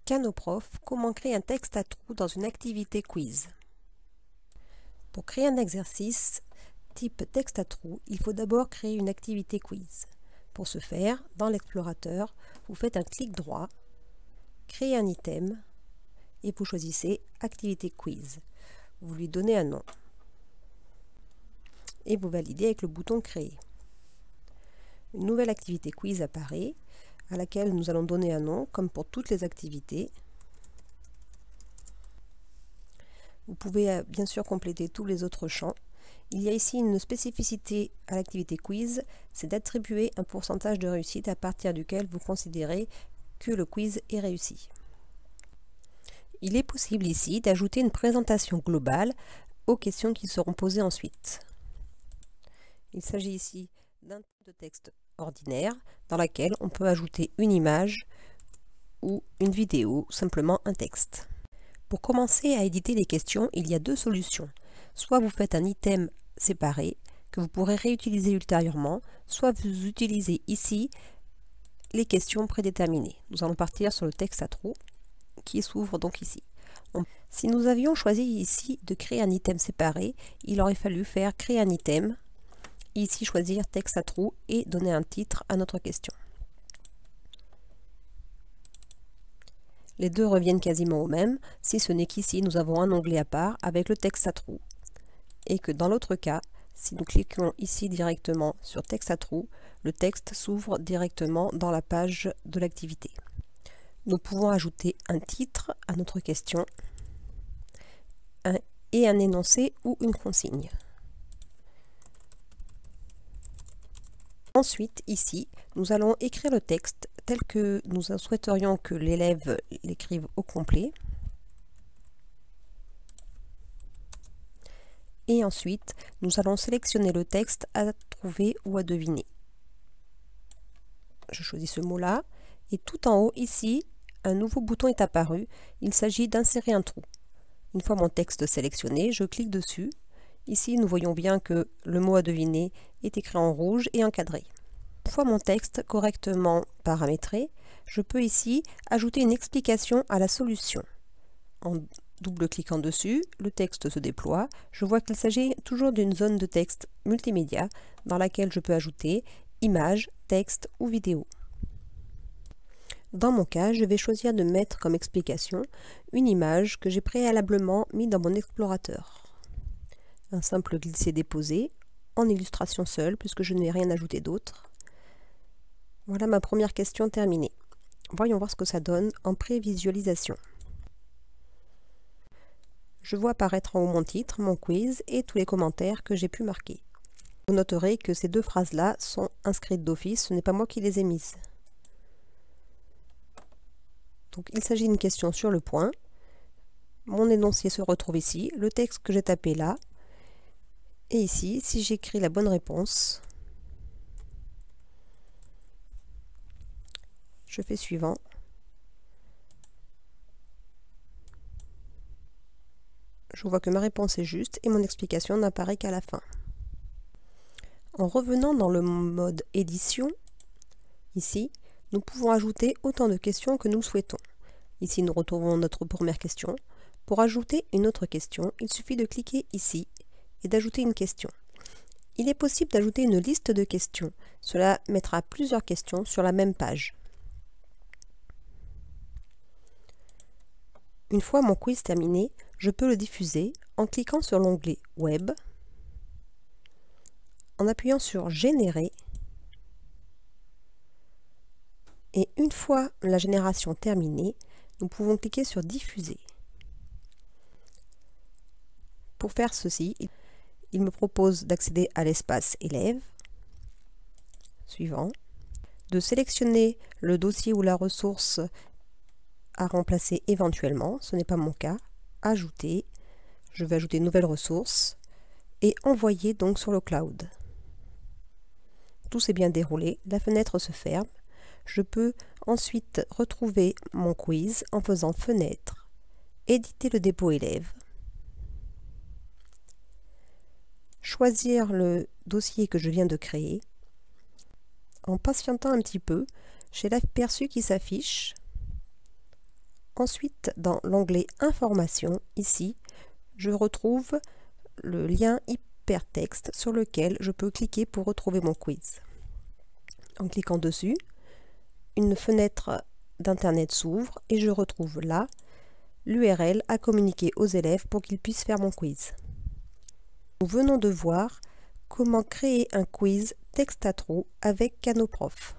Canoprof, comment créer un texte à trous dans une activité quiz. Pour créer un exercice type texte à trous, il faut d'abord créer une activité quiz. Pour ce faire, dans l'explorateur, vous faites un clic droit, créer un item et vous choisissez activité quiz. Vous lui donnez un nom et vous validez avec le bouton créer. Une nouvelle activité quiz apparaît à laquelle nous allons donner un nom comme pour toutes les activités. Vous pouvez bien sûr compléter tous les autres champs. Il y a ici une spécificité à l'activité quiz, c'est d'attribuer un pourcentage de réussite à partir duquel vous considérez que le quiz est réussi. Il est possible ici d'ajouter une présentation globale aux questions qui seront posées ensuite. Il s'agit ici d'un type de texte ordinaire dans laquelle on peut ajouter une image ou une vidéo, simplement un texte. Pour commencer à éditer les questions, il y a deux solutions. Soit vous faites un item séparé que vous pourrez réutiliser ultérieurement, soit vous utilisez ici les questions prédéterminées. Nous allons partir sur le texte à trous qui s'ouvre donc ici. Si nous avions choisi ici de créer un item séparé, il aurait fallu faire créer un item, ici choisir texte à trous et donner un titre à notre question. Les deux reviennent quasiment au même, si ce n'est qu'ici nous avons un onglet à part avec le texte à trous. Et que dans l'autre cas, si nous cliquons ici directement sur texte à trous, le texte s'ouvre directement dans la page de l'activité. Nous pouvons ajouter un titre à notre question et un énoncé ou une consigne. Ensuite, ici, nous allons écrire le texte tel que nous souhaiterions que l'élève l'écrive au complet. Et ensuite, nous allons sélectionner le texte à trouver ou à deviner. Je choisis ce mot-là. Et tout en haut, ici, un nouveau bouton est apparu. Il s'agit d'insérer un trou. Une fois mon texte sélectionné, je clique dessus. Ici, nous voyons bien que le mot à deviner est écrit en rouge et encadré. Une fois mon texte correctement paramétré, je peux ici ajouter une explication à la solution. En double-cliquant dessus, le texte se déploie. Je vois qu'il s'agit toujours d'une zone de texte multimédia dans laquelle je peux ajouter images, texte ou vidéo. Dans mon cas, je vais choisir de mettre comme explication une image que j'ai préalablement mise dans mon explorateur. Un simple glisser-déposer en illustration seule puisque je n'ai rien ajouté d'autre. Voilà ma première question terminée. Voyons voir ce que ça donne en prévisualisation. Je vois apparaître en haut mon titre, mon quiz et tous les commentaires que j'ai pu marquer. Vous noterez que ces deux phrases-là sont inscrites d'office, ce n'est pas moi qui les ai mises. Donc il s'agit d'une question sur le point. Mon énoncé se retrouve ici, le texte que j'ai tapé là. Et ici, si j'écris la bonne réponse, je fais suivant. Je vois que ma réponse est juste et mon explication n'apparaît qu'à la fin. En revenant dans le mode édition, ici, nous pouvons ajouter autant de questions que nous souhaitons. Ici, nous retrouvons notre première question. Pour ajouter une autre question, il suffit de cliquer ici et d'ajouter une question. Il est possible d'ajouter une liste de questions. Cela mettra plusieurs questions sur la même page. Une fois mon quiz terminé, je peux le diffuser en cliquant sur l'onglet Web, en appuyant sur Générer, et une fois la génération terminée, nous pouvons cliquer sur Diffuser. Pour faire ceci, il me propose d'accéder à l'espace Élève, suivant, de sélectionner le dossier ou la ressource à remplacer éventuellement, ce n'est pas mon cas, ajouter, je vais ajouter une nouvelle ressource, et envoyer donc sur le cloud. Tout s'est bien déroulé, la fenêtre se ferme. Je peux ensuite retrouver mon quiz en faisant Fenêtre, éditer le dépôt élève, choisir le dossier que je viens de créer. En patientant un petit peu, j'ai l'aperçu qui s'affiche Ensuite, dans l'onglet Informations, ici, je retrouve le lien hypertexte sur lequel je peux cliquer pour retrouver mon quiz. En cliquant dessus, une fenêtre d'internet s'ouvre et je retrouve là l'URL à communiquer aux élèves pour qu'ils puissent faire mon quiz. Nous venons de voir comment créer un quiz Textatro avec Kanoprof.